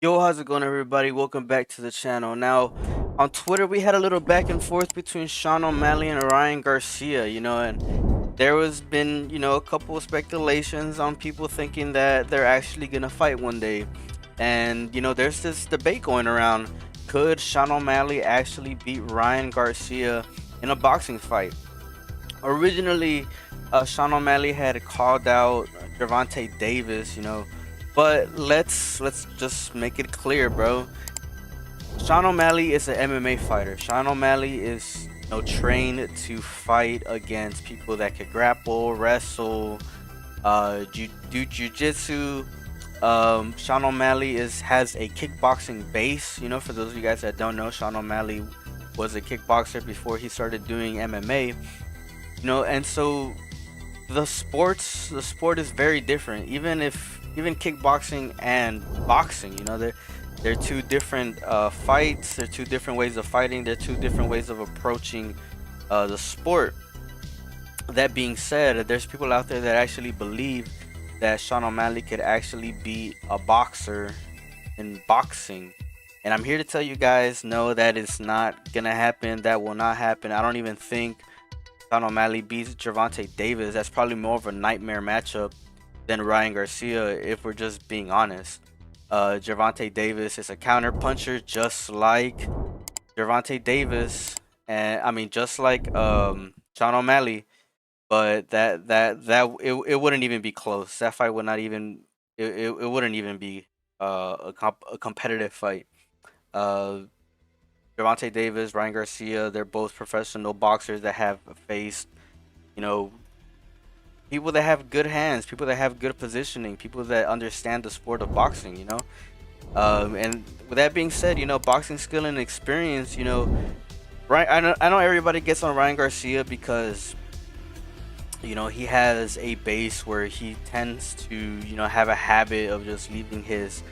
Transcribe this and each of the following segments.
Yo, how's it going, everybody? Welcome back to the channel. Now, on Twitter, we had a little back and forth between Sean O'Malley and Ryan Garcia, and there was been, a couple of speculations on people thinking that they're actually gonna fight one day. And, there's this debate going around. Could Sean O'Malley actually beat Ryan Garcia in a boxing fight? Originally, Sean O'Malley had called out Gervonta Davis, but let's just make it clear, bro. Sean O'Malley is an MMA fighter. Sean O'Malley is trained to fight against people that could grapple, wrestle, do jujitsu. Sean O'Malley has a kickboxing base. For those of you guys that don't know, Sean O'Malley was a kickboxer before he started doing MMA. And so the sport is very different. Even kickboxing and boxing, they're two different fights. They're two different ways of fighting. They're two different ways of approaching the sport. That being said, there's people out there that actually believe that Sean O'Malley could actually be a boxer in boxing. And I'm here to tell you guys, no, that is not gonna happen. That will not happen. I don't even think Sean O'Malley beats Gervonta Davis. That's probably more of a nightmare matchup than Ryan Garcia, if we're just being honest. Gervonta Davis is a counter puncher, just like Gervonta Davis, and I mean just like Sean O'Malley. But it wouldn't even be close. That fight would not even it wouldn't even be a competitive fight. Uh, Gervonta Davis, Ryan Garcia, they're both professional boxers that have faced, you know, people that have good hands, people that have good positioning, people that understand the sport of boxing, and with that being said, boxing skill and experience, right? I know everybody gets on Ryan Garcia because he has a base where he tends to have a habit of just leaving his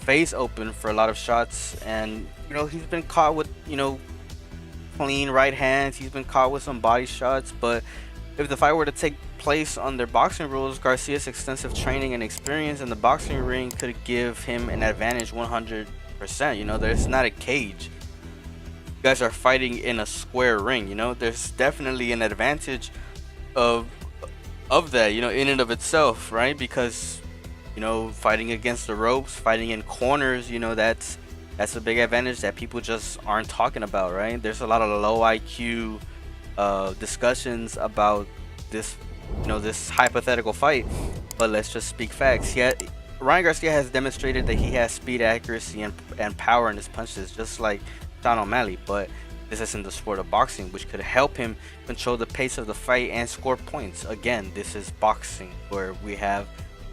face open for a lot of shots, and he's been caught with clean right hands. He's been caught with some body shots, but if the fight were to take place under boxing rules, Garcia's extensive training and experience in the boxing ring could give him an advantage 100%. There's not a cage. You guys are fighting in a square ring. There's definitely an advantage of that, in and of itself, right? Because fighting against the ropes, fighting in corners, that's a big advantage that people just aren't talking about, right? There's a lot of low IQ discussions about this, this hypothetical fight, but let's just speak facts. Ryan Garcia has demonstrated that he has speed, accuracy, and power in his punches, just like Sean O'Malley, but this is in the sport of boxing, which could help him control the pace of the fight and score points. Again, this is boxing where we have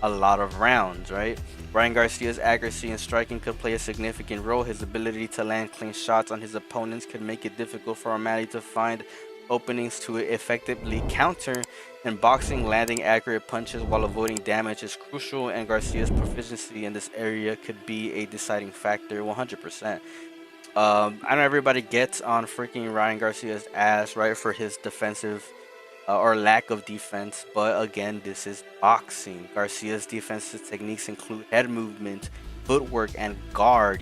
a lot of rounds, right? Ryan Garcia's accuracy and striking could play a significant role. His ability to land clean shots on his opponents could make it difficult for O'Malley to find openings to effectively counter. In boxing, landing accurate punches while avoiding damage is crucial, and Garcia's proficiency in this area could be a deciding factor 100%. I know everybody gets on freaking Ryan Garcia's ass, right, for his defensive or lack of defense, but again, this is boxing. Garcia's defensive techniques include head movement, footwork, and guard.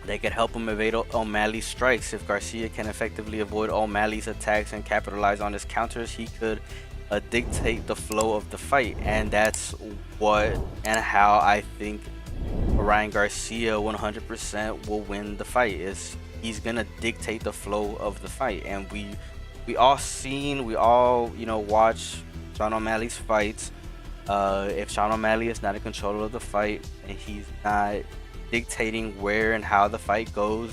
They could help him evade O'Malley's strikes. If Garcia can effectively avoid O'Malley's attacks and capitalize on his counters, he could dictate the flow of the fight, and that's what and how I think Ryan Garcia 100% will win the fight. Is he's gonna dictate the flow of the fight, and we all watch Sean O'Malley's fights. If Sean O'Malley is not in control of the fight and he's not dictating where and how the fight goes,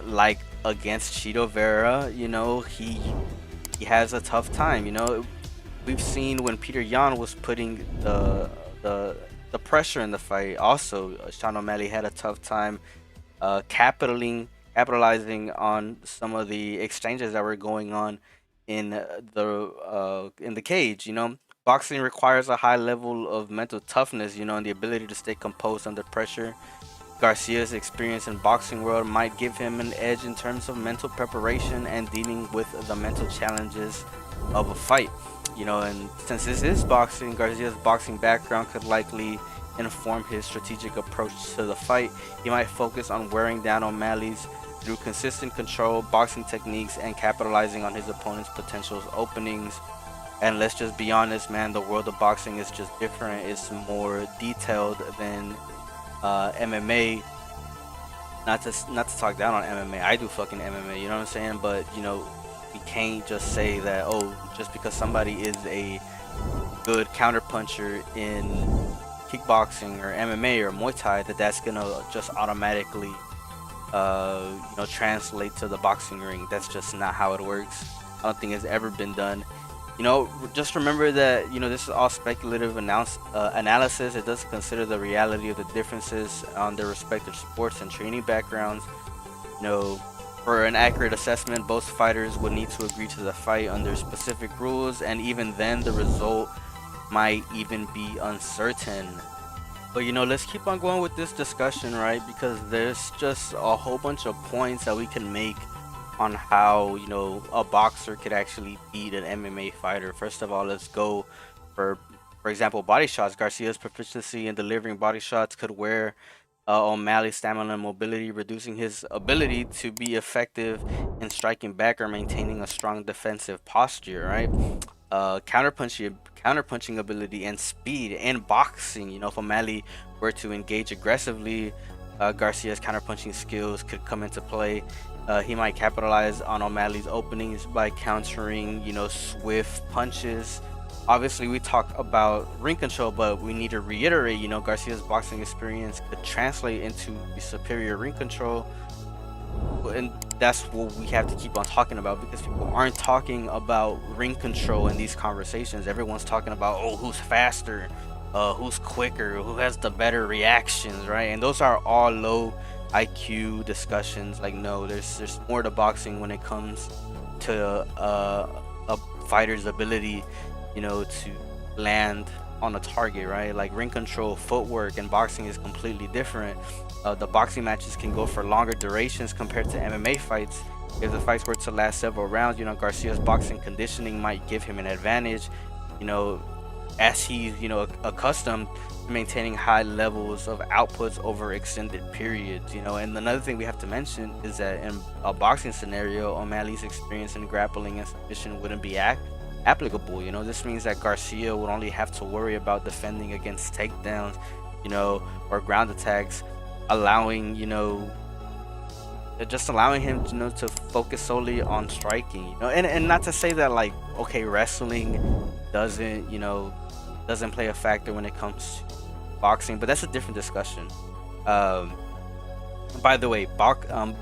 like against Chito Vera, he has a tough time. We've seen when Peter Yan was putting the pressure in the fight. Also, Sean O'Malley had a tough time capitalizing on some of the exchanges that were going on in the cage. Boxing requires a high level of mental toughness, and the ability to stay composed under pressure. Garcia's experience in boxing world might give him an edge in terms of mental preparation and dealing with the mental challenges of a fight. And since this is boxing, Garcia's boxing background could likely inform his strategic approach to the fight. He might focus on wearing down O'Malley's through consistent control, boxing techniques, and capitalizing on his opponent's potential openings. And let's just be honest, man, the world of boxing is just different. It's more detailed than MMA. Not to talk down on MMA. I do fucking MMA, you know what I'm saying? But you know, we can't just say that, oh, just because somebody is a good counterpuncher in kickboxing or MMA or Muay Thai, that's gonna just automatically translate to the boxing ring. That's just not how it works. I don't think it's ever been done. Just remember that this is all speculative analysis. It doesn't consider the reality of the differences on their respective sports and training backgrounds. For an accurate assessment, both fighters would need to agree to the fight under specific rules, and even then, the result might even be uncertain. But let's keep on going with this discussion, right? Because there's just a whole bunch of points that we can make on how a boxer could actually beat an MMA fighter. First of all, let's go for example, body shots. Garcia's proficiency in delivering body shots could wear O'Malley's stamina and mobility, reducing his ability to be effective in striking back or maintaining a strong defensive posture, right? Counterpunching ability and speed in boxing. If O'Malley were to engage aggressively, Garcia's counterpunching skills could come into play. He might capitalize on O'Malley's openings by countering, swift punches. Obviously, we talk about ring control, but we need to reiterate, Garcia's boxing experience could translate into the superior ring control. And that's what we have to keep on talking about, because people aren't talking about ring control in these conversations. Everyone's talking about, oh, who's faster, who's quicker, who has the better reactions, right? And those are all low IQ discussions. Like, no, there's more to boxing when it comes to a fighter's ability, to land on a target, right? Like ring control, footwork, and boxing is completely different. The boxing matches can go for longer durations compared to MMA fights. If the fights were to last several rounds, Garcia's boxing conditioning might give him an advantage, as he's, accustomed to maintaining high levels of outputs over extended periods, And another thing we have to mention is that in a boxing scenario, O'Malley's experience in grappling and submission wouldn't be applicable. This means that Garcia would only have to worry about defending against takedowns, or ground attacks, allowing him to focus solely on striking. And not to say that, like, okay, wrestling doesn't play a factor when it comes to boxing, but that's a different discussion. By the way,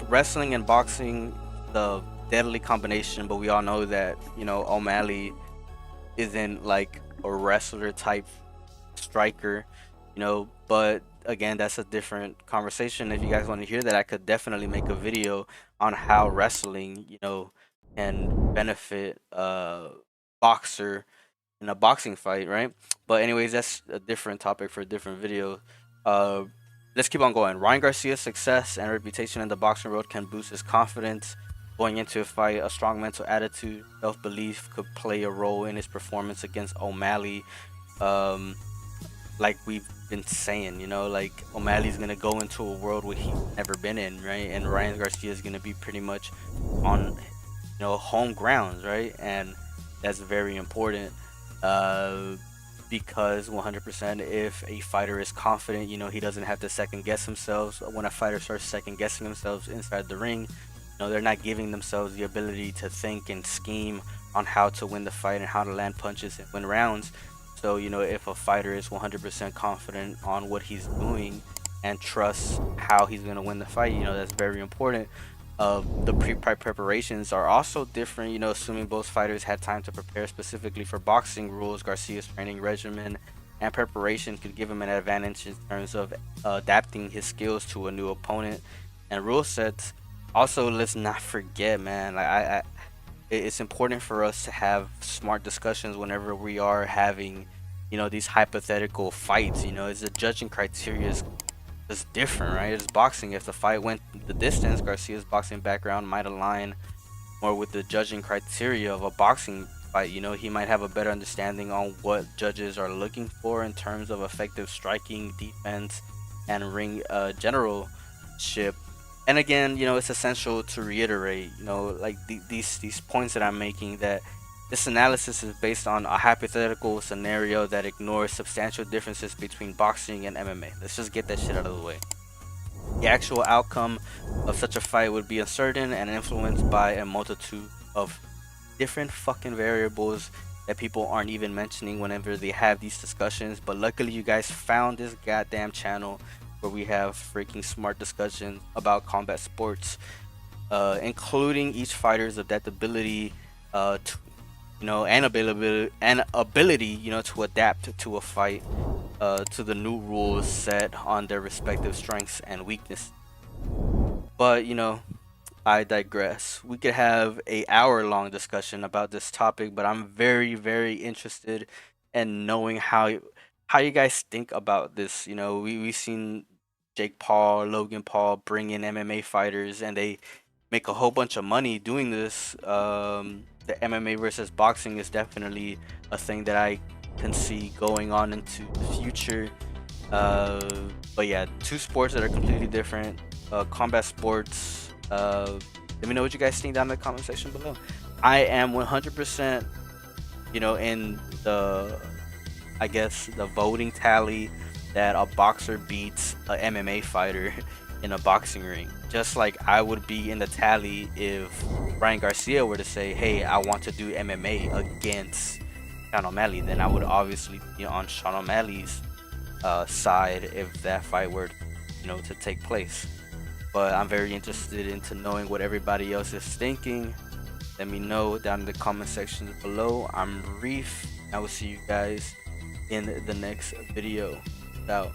wrestling and boxing, the deadly combination, but we all know that O'Malley isn't like a wrestler type striker, but again, that's a different conversation. If you guys want to hear that, I could definitely make a video on how wrestling can benefit a boxer in a boxing fight, right? But anyways, that's a different topic for a different video. Let's keep on going. Ryan Garcia's success and reputation in the boxing world can boost his confidence going into a fight. A strong mental attitude, self-belief could play a role in his performance against O'Malley. Like we've been saying, like O'Malley's gonna go into a world where he's never been in, right? And Ryan Garcia is gonna be pretty much on, home grounds, right? And that's very important, because 100%, if a fighter is confident, he doesn't have to second guess himself. When a fighter starts second guessing themselves inside the ring, they're not giving themselves the ability to think and scheme on how to win the fight and how to land punches and win rounds. So, if a fighter is 100% confident on what he's doing and trusts how he's going to win the fight, that's very important. The pre-fight preparations are also different, assuming both fighters had time to prepare specifically for boxing rules. Garcia's training regimen and preparation could give him an advantage in terms of adapting his skills to a new opponent and rule sets. Also, let's not forget, man, like it's important for us to have smart discussions whenever we are having, these hypothetical fights. As the judging criteria is different, right? It's boxing. If the fight went the distance, Garcia's boxing background might align more with the judging criteria of a boxing fight. You know, he might have a better understanding on what judges are looking for in terms of effective striking, defense, and ring generalship. And again, you know, it's essential to reiterate, you know, like these points that I'm making, that this analysis is based on a hypothetical scenario that ignores substantial differences between boxing and MMA. Let's just get that shit out of the way. The actual outcome of such a fight would be uncertain and influenced by a multitude of different fucking variables that people aren't even mentioning whenever they have these discussions. But luckily, you guys found this goddamn channel where we have freaking smart discussions about combat sports, including each fighter's adaptability, to, you know, and ability, you know, to adapt to a fight, to the new rules set on their respective strengths and weaknesses. But you know, I digress. We could have a hour-long discussion about this topic, but I'm very, very interested in knowing how you guys think about this. You know, we've seen Jake Paul, Logan Paul bring in MMA fighters, and they make a whole bunch of money doing this. The MMA versus boxing is definitely a thing that I can see going on into the future. Uh, but yeah, two sports that are completely different. Combat sports. Let me know what you guys think down in the comment section below. I am 100%, you know, in the, I guess, the voting tally that a boxer beats a MMA fighter in a boxing ring. Just like I would be in the tally if Ryan Garcia were to say, "Hey, I want to do MMA against Sean O'Malley," then I would obviously be on Sean O'Malley's side if that fight were, you know, to take place. But I'm very interested into knowing what everybody else is thinking. Let me know down in the comment section below. I'm Reef. I will see you guys in the next video. Out.